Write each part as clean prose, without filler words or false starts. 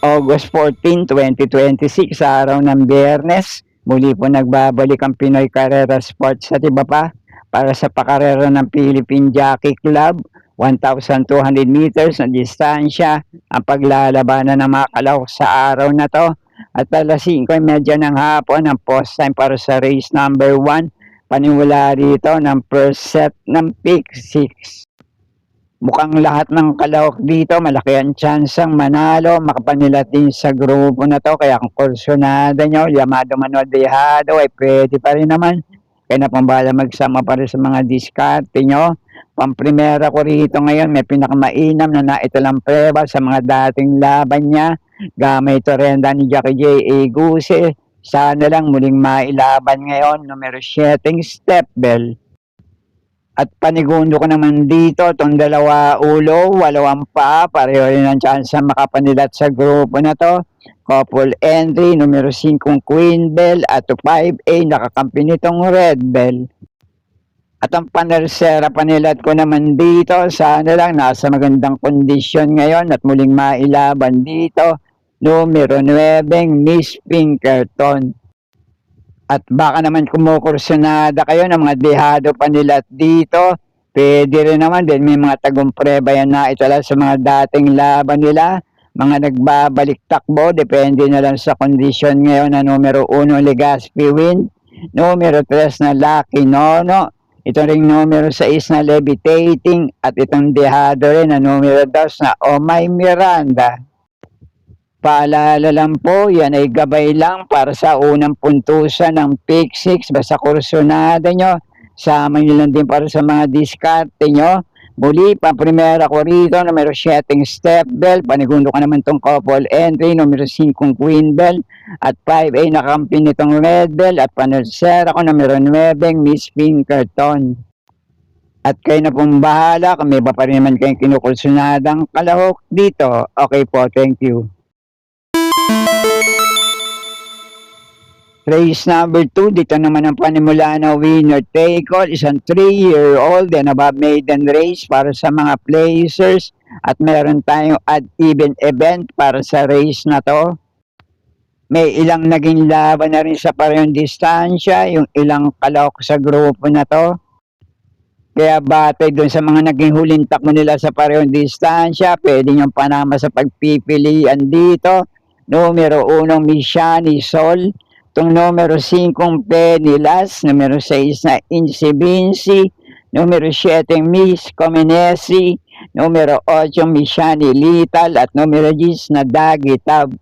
August 14, 2026, sa araw ng Biyernes, muli po nagbabalik ang Pinoy Carrera Sports sa Tibapa para sa pakarera ng Philippine Jockey Club. 1,200 meters na distansya ang paglalabanan ng mga kalahok sa araw na to. At alas 5:30 ng hapon ang post time para sa race number 1. Panimula rito ng first set ng pick 6. Mukhang lahat ng kalahok dito, malaki ang tsansang manalo, makapanilat din sa grupo na to. Kaya kung kursunada nyo, Llamado Manuel Dejado, ay pwede pa rin naman. Kaya na pambala magsama pa rin sa mga diskarte nyo. Pamprimera ko rito ngayon, may pinakamainam na naitalang preba sa mga dating laban niya. Gamay Torrenda ni Jackie J. Eguse. Sana lang muling mailaban ngayon. Numero 7, Step Bell. At panigundo ko naman dito, itong dalawa ulo, 8 pa, pareho rin ang chance makapanilat sa grupo na to. Couple entry, numero 5, Queen Bell, at 5A, nakakampi nitong Red Bell. At ang panersera panilat ko naman dito, sana lang nasa magandang kondisyon ngayon at muling mailaban dito, numero 9, Miss Pinkerton. At baka naman kumukursunada kayo ng mga dehado panilat dito. Pwede rin naman din, may mga tagumpre yan na itala sa mga dating laban nila. Mga nagbabalik takbo, depende na lang sa kondisyon ngayon na numero 1, Legazpi Wind. Numero 3 na Lucky Nono. Ito ring numero 6 na Levitating. At itong dehado rin na numero 2 na Oh My Miranda. Paalala lang po, yan ay gabay lang para sa unang puntusan ng pick 6. Basta kursunada nyo, sama nyo lang din para sa mga diskarte nyo. Muli, pamprimera ko rito, numero 7, Step Bell. Panigundo ka naman itong couple entry, numero 5, Queen Bell. At 5A, nakampi nitong Red Bell. At panersera ko, numero 9, Miss Pinkerton. At kayo na pong bahala, kung may iba pa rin naman kayong kinukursunadang kalahok dito. Okay po, thank you. Race number 2, dito naman ang panimula na winner take all, isang 3-year-old and above maiden race para sa mga placers. At meron tayong odd-even event para sa race na to. May ilang naging laban na rin sa parehong distansya, yung ilang kalahok sa grupo na to. Kaya batay doon sa mga naging huling takbo nila sa parehong distansya, pwede niyong panama sa pagpipilian dito. Numero 1, Mishani Sol. Itong numero 5, Penilas. Numero 6 na Insivinci. Numero 7, Miss Comenesi. Numero 8, Mishani Lital. At numero 10 na Dagitab.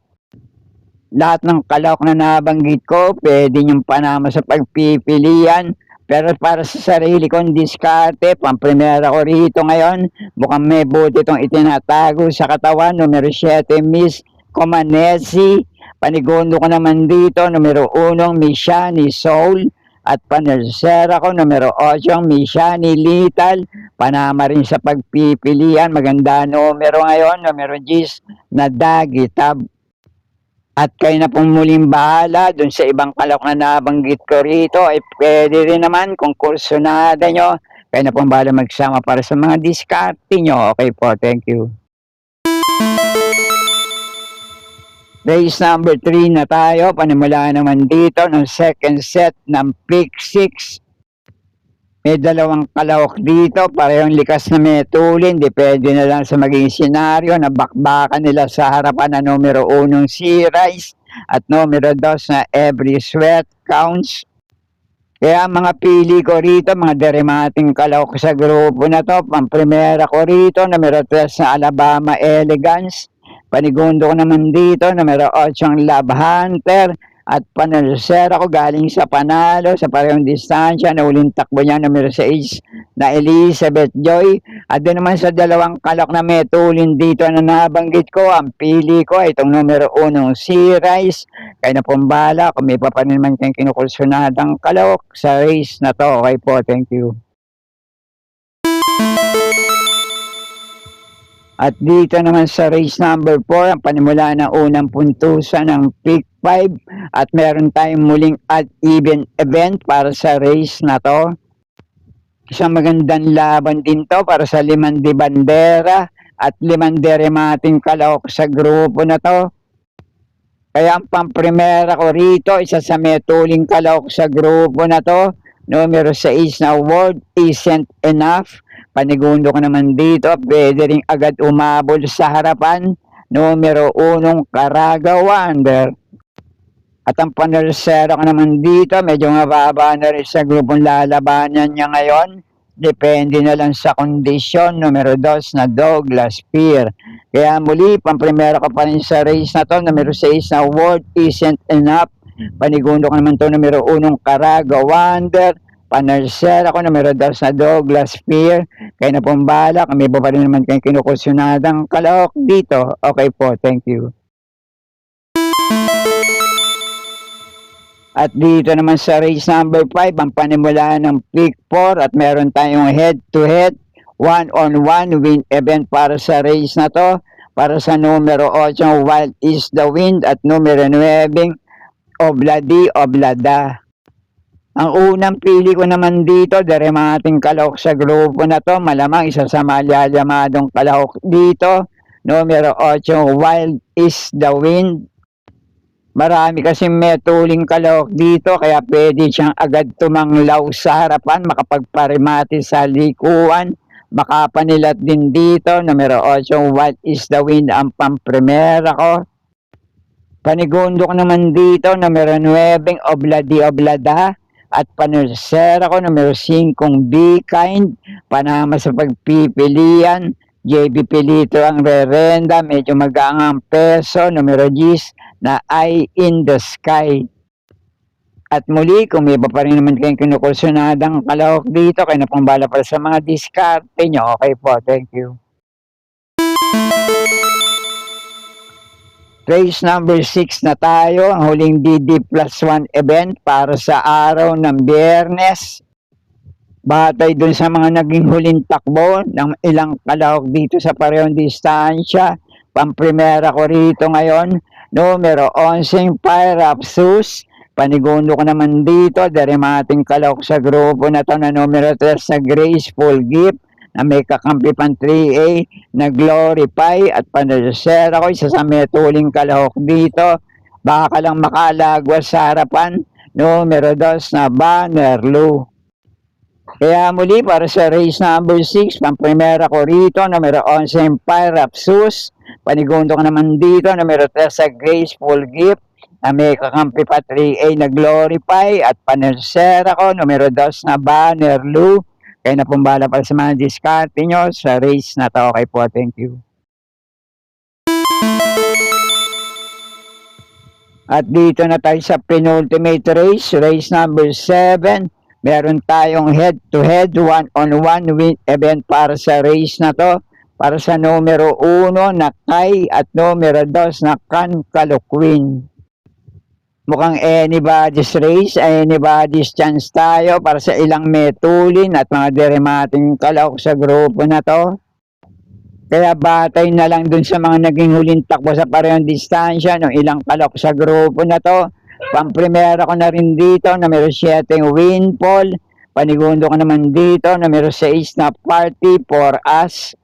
Lahat ng kalahok na nabanggit ko, pwede niyong panama sa pagpipilian. Pero para sa sarili kong diskarte, pamprimera ko rito ngayon, mukhang may buti itong itinatago sa katawan. Numero 7, Miss Comanesi. Panigundo ko naman dito, numero 1, Mishani Soul. At panersera ko, numero 8, Mishani Lital. Panama rin sa pagpipilian. Maganda numero ngayon, numero 10 na Dagitab. At kayo na pong muling bahala dun sa ibang kalahok na nabanggit ko rito, ay pwede rin naman kung kursunada nyo. Kayo na pong bahala magsama para sa mga diskarte nyo. Okay po, thank you. Race number 3 na tayo. Panimula naman dito ng second set ng pick 6. May dalawang kalahok dito. Parehong likas na metulin. Depende na lang sa maging senaryo na bakbakan nila sa harapan na numero 1, Sea Rice. At numero 2 na Every Sweat Counts. Kaya mga pili ko rito, mga deremating kalahok sa grupo na to. Pamprimera ko rito, numero 3 na Alabama Elegance. Panigundo ko naman dito, numero 8 ang Love Hunter. At panersera ko galing sa panalo sa parehong distansya na uling takbo niya, numero 6 na Elizabeth Joy. At din naman sa dalawang kalahok na metulin dito na nabanggit ko, ang pili ko ay itong numero 1, Sea Rice. Kaya na pong bala kung may papanin man kayong kinukursunadang kalahok sa race na to. Okay po, thank you. At dito naman sa race number 4, ang panimula ng unang puntusan ng pick 5. At meron tayong muling odd-even event para sa race na to. Isang magandang laban din to para sa 5 bandera at 5 deremating kalahok sa grupo na to. Kaya ang pamprimera ko rito, isa sa may tuling kalahok sa grupo na to, numero 6 na word isn't enough. Panigundo ko naman dito, pwede rin agad umabol sa harapan, numero 1 Caraga Wonder. At ang panersero ko naman dito, medyo mababa na rin sa grupong lalabanan niya ngayon. Depende na lang sa kondisyon. Numero 2 na Douglas Peer. Kaya muli, pamprimero ko pa rin sa race na to. Numero 6 na Word Isn't Enough. Panigundo ko naman to numero 1 Caraga Wonder. Panersero ko numero 2 na Douglas Peer. Kaya na pong bala, kami pa rin naman kayong kinukusyonadang kalahok dito. Okay po, thank you. At dito naman sa race number 5, ang panimula ng pick 4 at meron tayong head-to-head, one-on-one win event para sa race na to. Para sa numero 8, Wild is the Wind at numero 9, Obladi Oblada. Ang unang pili ko naman dito, dere mga ating kalahok sa grupo na to, malamang isa sa malalamadong kalahok dito. Numero 8, Wild is the Wind. Marami kasi may tuling kalahok dito kaya pwede siyang agad tumanglaw sa harapan, makapagparimati sa likuan, makapanilat din dito. Numero 8, What is the Wind ang pamprimera ko. Panigundo ko naman dito, numero 9, Obladi Oblada. At panursera ko, numero 5, Be Kind. Panama sa pagpipilian. JB Pilito ang rerenda, medyo magaang peso. Numero 10 na Eye in the Sky. At muli, kung may iba pa rin naman kayong kinukusunadang kalahok dito, kayo na pong bala para sa mga diskarte nyo. Okay po, thank you. Race number 6 na tayo, ang huling DD plus 1 event para sa araw ng Biyernes. Batay dun sa mga naging huling takbo ng ilang kalahok dito sa parehong distansya. Pamprimera ko rito ngayon, numero 11, Pyrapsus. Panigundo ko naman dito, dari mating kalahok sa grupo na to na numero 3 sa Graceful Gift na may kakampi pang 3A na Glorify. At panasera ko, isa sa may tuling kalahok dito. Baka lang makalagwas sa harapan, numero 2 na Bannerloo. Kaya muli para sa race number 6, pamprimera ko rito, numero 11, Pyrapsus. Panigundo ko naman dito, numero 3 sa Graceful Gift na may kakampi pa 3A na Glorify. At panersera ko, numero 2 na Bannerloo. Kaya na pumbala para sa mga diskarte nyo sa race na to. Okay po, thank you. At dito na tayo sa penultimate race, race number 7. Meron tayong head-to-head, one-on-one win event para sa race na to. Para sa numero 1 na Kai at numero 2 na Kan Kalukwin. Mukhang anybody's race, anybody's chance tayo para sa ilang metulin at mga deremating kalahok sa grupo na to. Kaya batay na lang dun sa mga naging huling takbo sa parehong distansya ng ilang kalahok sa grupo na to. Pamprimera ko na rin dito, numero 7, Windfall. Panigundo ko naman dito, numero 6 na Party for Us.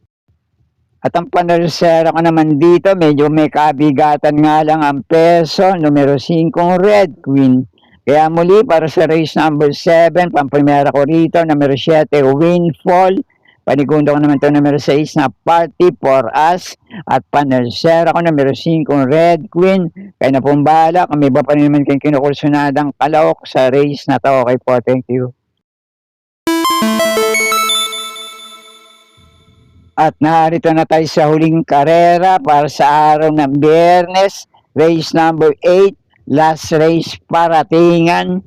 At ang panersera ko naman dito, medyo may kabigatan nga lang ang peso, numero 5, Red Queen. Kaya muli, para sa race number 7, pamprimera ko rito, numero 7, Windfall. Panigundo ko naman ito, numero 6 na Party for Us. At panersera ko, numero 5, Red Queen. Kaya na pong bahala, kami ba pa rin naman kayong kinukursunadang kalahok sa race na to. Okay po, thank you. At narito na tayo sa huling karera para sa araw ng Biyernes. Race number 8, last race paratingan.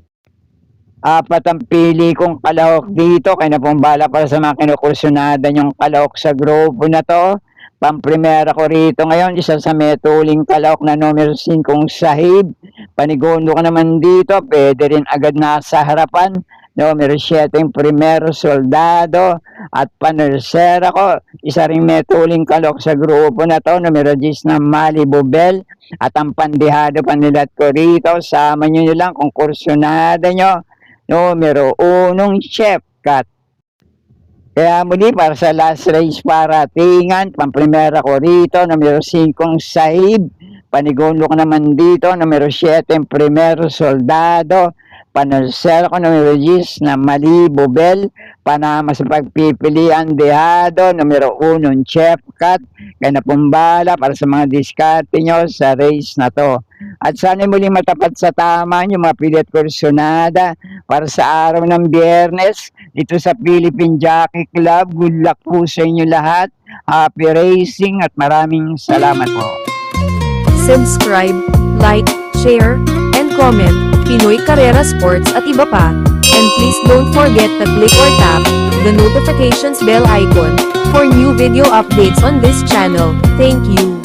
4 ang pili kong kalahok dito. Kaya na pong bala para sa mga kinukursunada yung kalahok sa grupo na to. Pamprimera ko rito ngayon, isa sa metuling kalahok na numero 5 Sahib. Panigundo ko naman dito, pwede rin agad nasa harapan. Numero 7 Primero Soldado. At panersera ko, isa ring metuling kalahok sa grupo na to, numero 10 na Malibu Bell. At ang pandihado panilat ko rito, sama nyo lang kung kursunada nyo, numero 1 Chef Cat. Kaya muli para sa last race paratingan, pamprimera ko rito, numero 5 Sahib. Panigolo ko naman dito, numero 7, Primero Soldado. Panusel ko numero 10 na Malibu Bell. Panama sa pagpipilian Dehado, numero 1, Chef Cut. Kaya napumbala para sa mga diskarte nyo sa race na to. At sana muling matapat sa tama yung mga pilit kursunada para sa araw ng Biyernes dito sa Philippine Jockey Club. Good luck po sa inyo lahat. Happy racing at maraming salamat po. Subscribe, like, share, and comment. Pinoy Carrera Sports at iba pa. And please don't forget to click or tap the notifications bell icon for new video updates on this channel. Thank you.